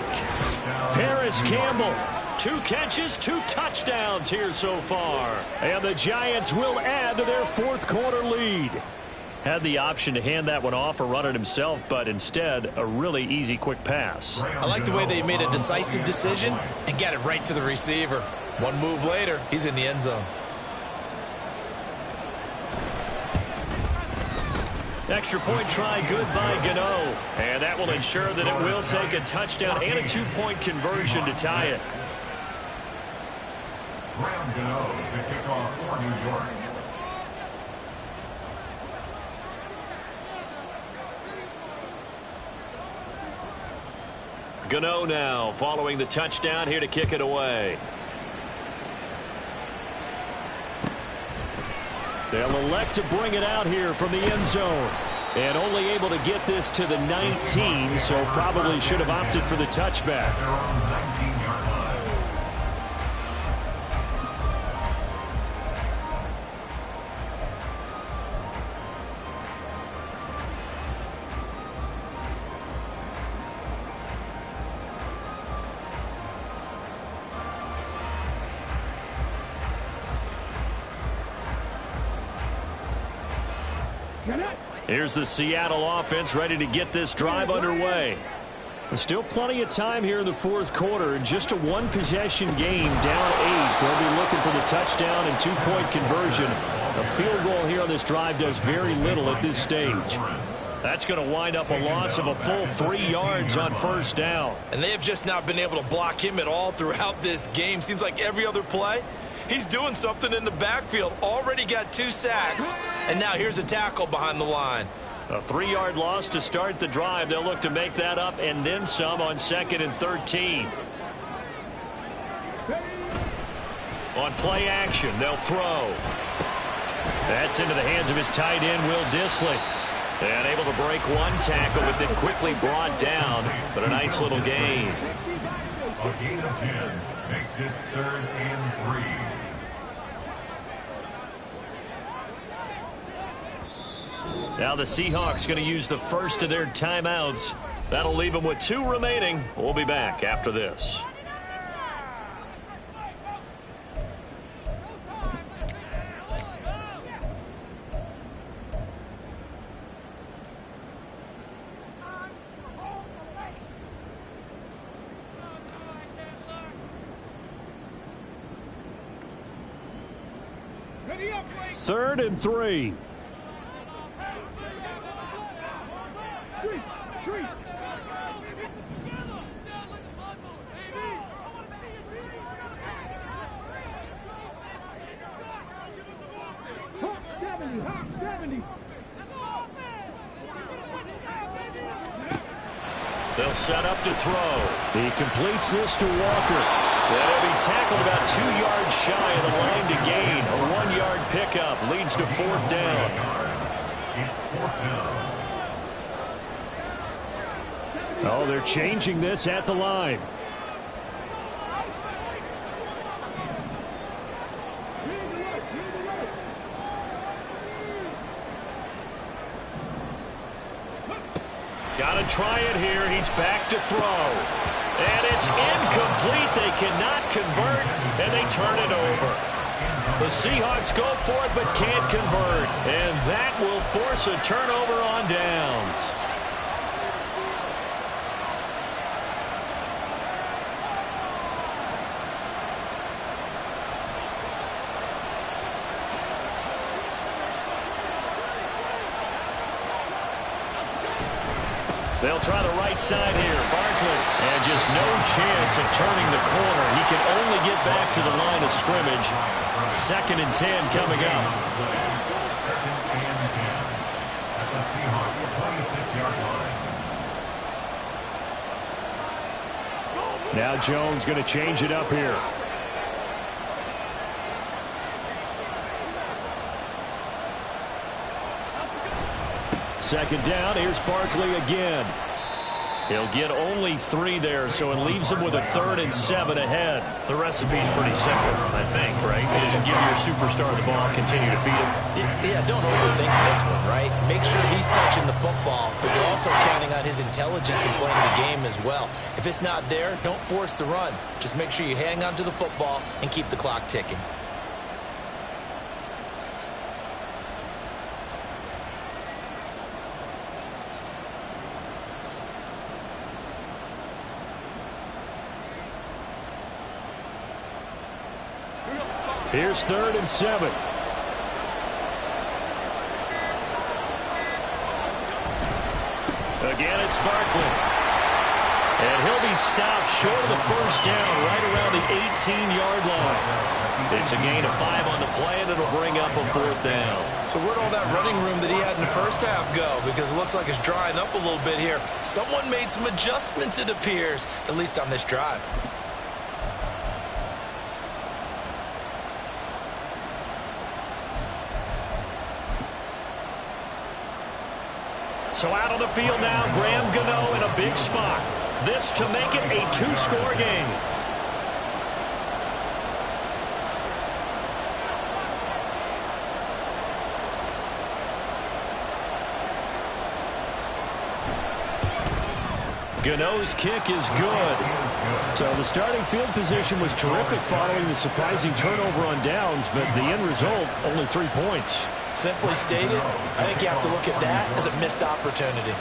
Paris Campbell. 2 catches, 2 touchdowns here so far. And the Giants will add to their 4th quarter lead. Had the option to hand that one off or run it himself, but instead a really easy quick pass. I like the way they made a decisive decision and got it right to the receiver. One move later, he's in the end zone. Extra point try good by Gano. And that will ensure that it will take a touchdown and a 2-point conversion to tie it. Graham Gano to kick off for New York. Gano now following the touchdown here to kick it away. They'll elect to bring it out here from the end zone. And only able to get this to the 19, so probably should have opted for the touchback. They're on the 19-yard line. Here's the Seattle offense ready to get this drive underway. There's still plenty of time here in the 4th quarter. Just a 1-possession game, down 8. They'll be looking for the touchdown and 2-point conversion. A field goal here on this drive does very little at this stage. That's going to wind up a loss of a full 3 yards on first down. And they have just not been able to block him at all throughout this game. Seems like every other play, He's doing something in the backfield. Already got 2 sacks. And now here's a tackle behind the line. A 3-yard loss to start the drive. They'll look to make that up and then some on 2nd and 13. On play action, they'll throw. That's into the hands of his tight end, Will Dissly. And able to break 1 tackle, but then quickly brought down. But a nice little gain. A gain of 10 makes it 3rd and 3. Now the Seahawks going to use the first of their timeouts. That'll leave them with 2 remaining. We'll be back after this. Third and 3. They'll set up to throw. He completes this to Walker. And he'll be tackled about 2 yards shy of the line to gain. A 1-yard pickup leads to 4th down. It's 4th down. Oh, they're changing this at the line. Got to try it here. He's back to throw. And it's incomplete. They cannot convert, and they turn it over. The Seahawks go for it but can't convert. And that will force a turnover on downs. They'll try the right side here. Barkley. And just no chance of turning the corner. He can only get back to the line of scrimmage. 2nd and 10 coming up. 2nd and 10 at the Seahawks 26-yard line. Now Jones going to change it up here. Second down, here's Barkley again. He'll get only 3 there, so it leaves him with a 3rd and 7 ahead. The recipe's pretty simple, I think, right? Just give your superstar the ball, continue to feed him. Yeah, don't overthink this one, right? Make sure he's touching the football, but you're also counting on his intelligence in playing the game as well. If it's not there, don't force the run. Just make sure you hang on to the football and keep the clock ticking. Here's 3rd and 7. Again, it's Barkley. And he'll be stopped short of the first down right around the 18-yard line. It's a gain of 5 on the play, and it'll bring up a 4th down. So where'd all that running room that he had in the first half go? Because it looks like it's drying up a little bit here. Someone made some adjustments, it appears, at least on this drive. So out on the field now, Graham Gano in a big spot. This to make it a 2-score game. Gano's kick is good. So the starting field position was terrific following the surprising turnover on downs, but the end result, only 3 points. Simply stated, I think you have to look at that as a missed opportunity.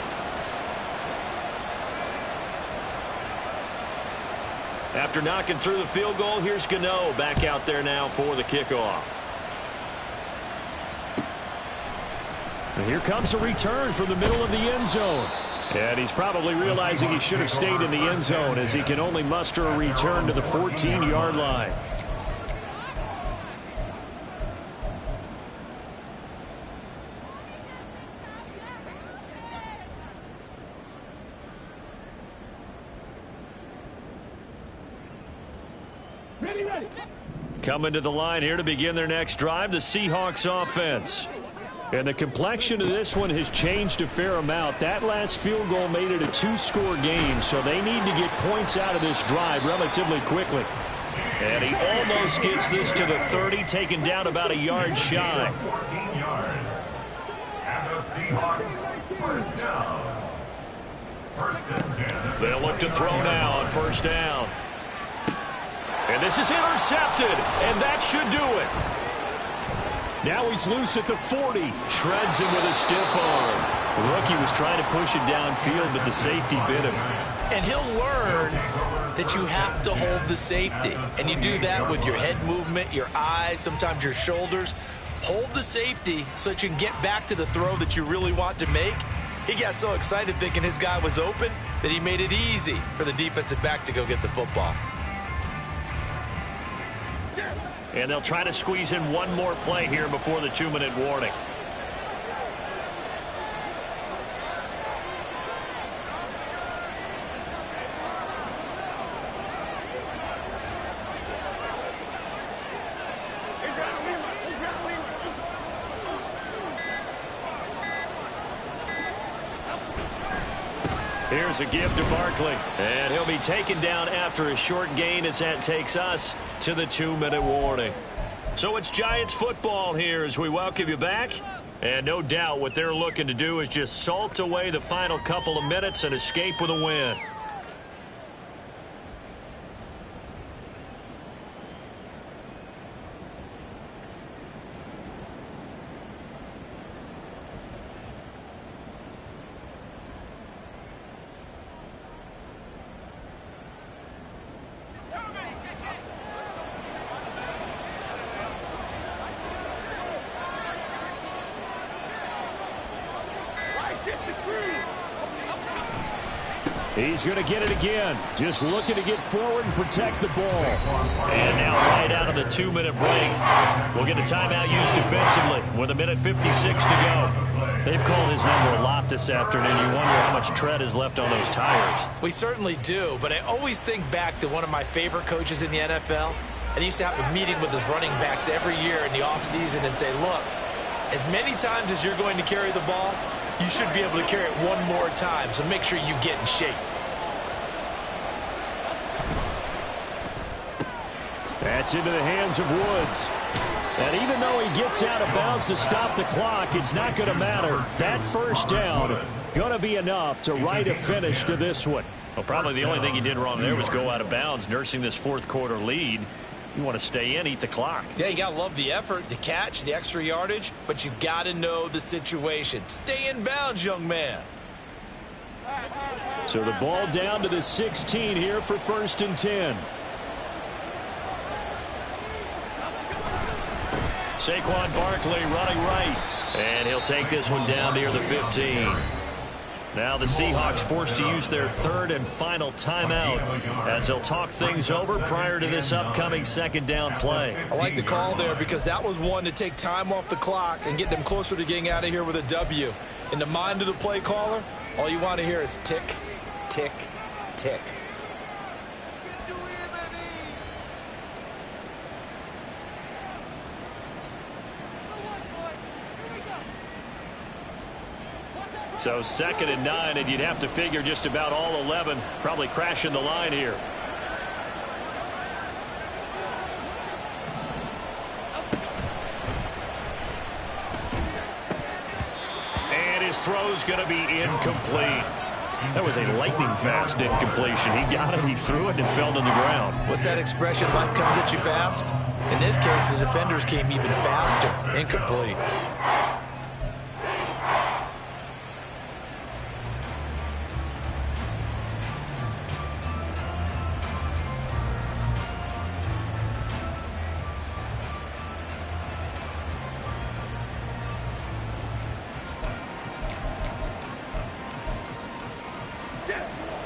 After knocking through the field goal, here's Gano back out there now for the kickoff. And here comes a return from the middle of the end zone. And he's probably realizing he should have stayed in the end zone as he can only muster a return to the 14-yard line. Coming to the line here to begin their next drive, the Seahawks offense. And the complexion of this one has changed a fair amount. That last field goal made it a two-score game, so they need to get points out of this drive relatively quickly. And he almost gets this to the 30, taken down about a yard shy. 14 yards. And the Seahawks first down. First and 10. They'll look to throw now on first down. And this is intercepted, and that should do it. Now he's loose at the 40. Shreds him with a stiff arm. The rookie was trying to push it downfield, but the safety bit him. And he'll learn that you have to hold the safety. And you do that with your head movement, your eyes, sometimes your shoulders. Hold the safety so that you can get back to the throw that you really want to make. He got so excited thinking his guy was open that he made it easy for the defensive back to go get the football. And they'll try to squeeze in one more play here before the 2-minute warning. Here's a give to Barkley. And he'll be taken down after a short gain as that takes us to the 2-minute warning. So it's Giants football here as we welcome you back. And no doubt what they're looking to do is just salt away the final couple of minutes and escape with a win. He's going to get it again. Just looking to get forward and protect the ball. And now right out of the 2-minute break, we'll get a timeout used defensively with 1:56 to go. They've called his number a lot this afternoon. You wonder how much tread is left on those tires. We certainly do, but I always think back to one of my favorite coaches in the NFL. And he used to have a meeting with his running backs every year in the offseason and say, look, as many times as you're going to carry the ball, you should be able to carry it one more time, so make sure you get in shape. That's into the hands of Woods. And even though he gets out of bounds to stop the clock, it's not going to matter. That first down going to be enough to write a finish to this one. Well, probably the only thing he did wrong there was go out of bounds, nursing this fourth quarter lead. You want to stay in, eat the clock. Yeah, you got to love the effort, the catch, the extra yardage, but you got to know the situation. Stay in bounds, young man. So the ball down to the 16 here for 1st and 10. Saquon Barkley running right. And he'll take this one down near the 15. Now the Seahawks forced to use their third and final timeout as they'll talk things over prior to this upcoming second down play. I like the call there because that was one to take time off the clock and get them closer to getting out of here with a W. In the mind of the play caller, all you want to hear is tick, tick, tick. So 2nd and 9, and you'd have to figure just about all 11 probably crashing the line here. And his throw's going to be incomplete. That was a lightning-fast incompletion. He got it, he threw it, and it fell to the ground. What's that expression, life comes at you fast? In this case, the defenders came even faster. Incomplete.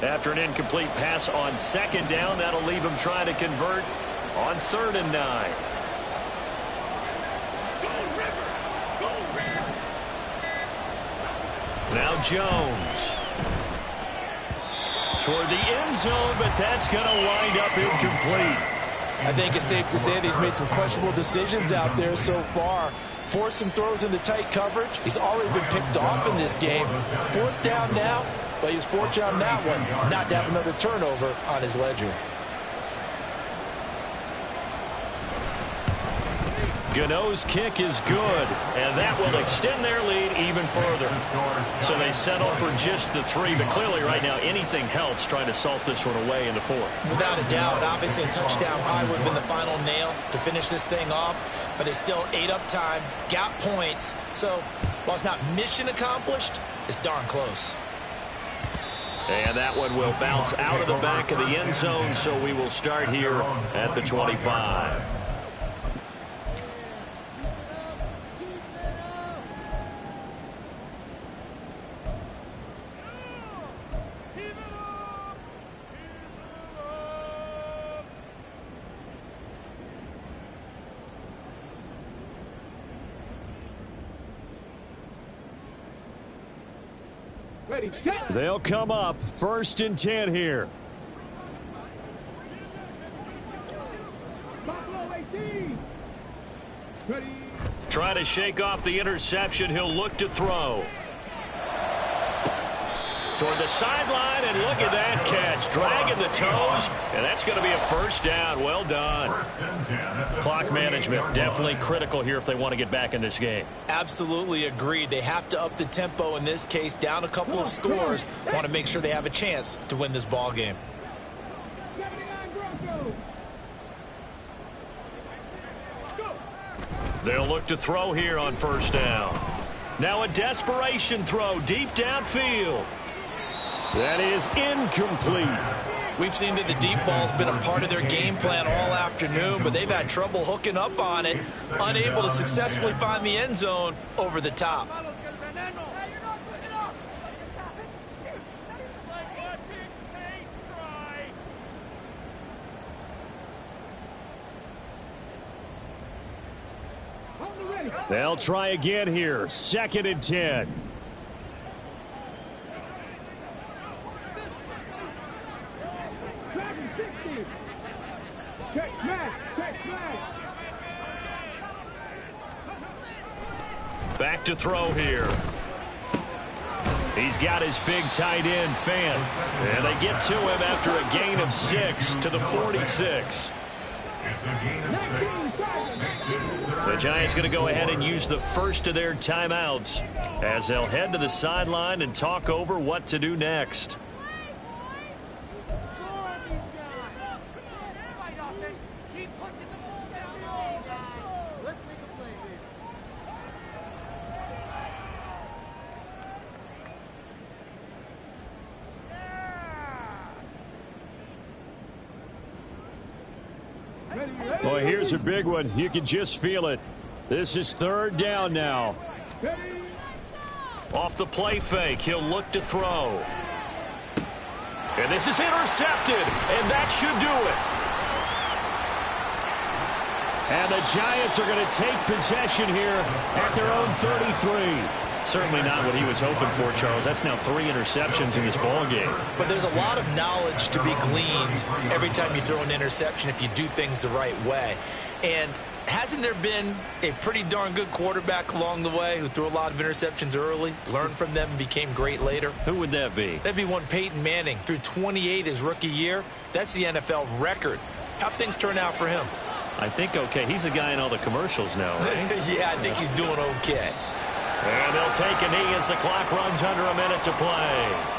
After an incomplete pass on 2nd down, that'll leave him trying to convert on 3rd and 9. Now Jones. Toward the end zone, but that's going to wind up incomplete. I think it's safe to say that he's made some questionable decisions out there so far. Forced some throws into tight coverage. He's already been picked off in this game. 4th down now, but he was fortunate on that one not to have another turnover on his ledger. Gano's kick is good, and that will extend their lead even further. So they settle for just the 3, but clearly right now anything helps trying to salt this one away in the 4th. Without a doubt, obviously a touchdown probably would have been the final nail to finish this thing off, but it's still ate up time, got points. So while it's not mission accomplished, it's darn close. And that one will bounce out of the back of the end zone, so we will start here at the 25. They'll come up 1st and 10 here. Try to shake off the interception. He'll look to throw. Toward the sideline, and look at that catch. Dragging the toes, and that's going to be a 1st down. Well done. Clock management, definitely critical here if they want to get back in this game. Absolutely agreed. They have to up the tempo in this case, down a couple of scores. Want to make sure they have a chance to win this ball game. They'll look to throw here on 1st down. Now a desperation throw deep downfield. That is incomplete. We've seen that the deep ball's been a part of their game plan all afternoon, but they've had trouble hooking up on it, unable to successfully find the end zone over the top. They'll try again here. 2nd and 10. Back to throw here. He's got his big tight end, Fant. And they get to him after a gain of 6 to the 46. It's a gain of 6. The Giants going to go ahead and use the first of their timeouts as they'll head to the sideline and talk over what to do next. Well, here's a big one. You can just feel it. This is 3rd down now. Off the play fake, he'll look to throw. And this is intercepted, and that should do it. And the Giants are going to take possession here at their own 33. Certainly not what he was hoping for, Charles. That's now 3 interceptions in this ball game. But there's a lot of knowledge to be gleaned every time you throw an interception if you do things the right way. And hasn't there been a pretty darn good quarterback along the way who threw a lot of interceptions early, learned from them, and became great later? Who would that be? That'd be one Peyton Manning. Threw 28 his rookie year. That's the NFL record. How'd things turn out for him? I think okay. He's a guy in all the commercials now, right? Yeah, I think he's doing okay. And they'll take a knee as the clock runs under a minute to play.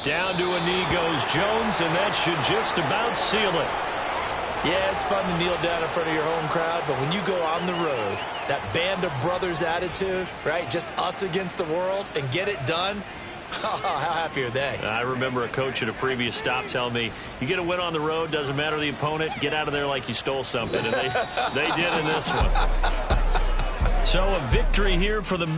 Down to a knee goes Jones, and that should just about seal it. Yeah, it's fun to kneel down in front of your home crowd, but when you go on the road, that band of brothers attitude, right, just us against the world, and get it done, How happy are they? I remember a coach at a previous stop telling me, you get a win on the road, doesn't matter the opponent, get out of there like you stole something. And they did in this one. So a victory here for the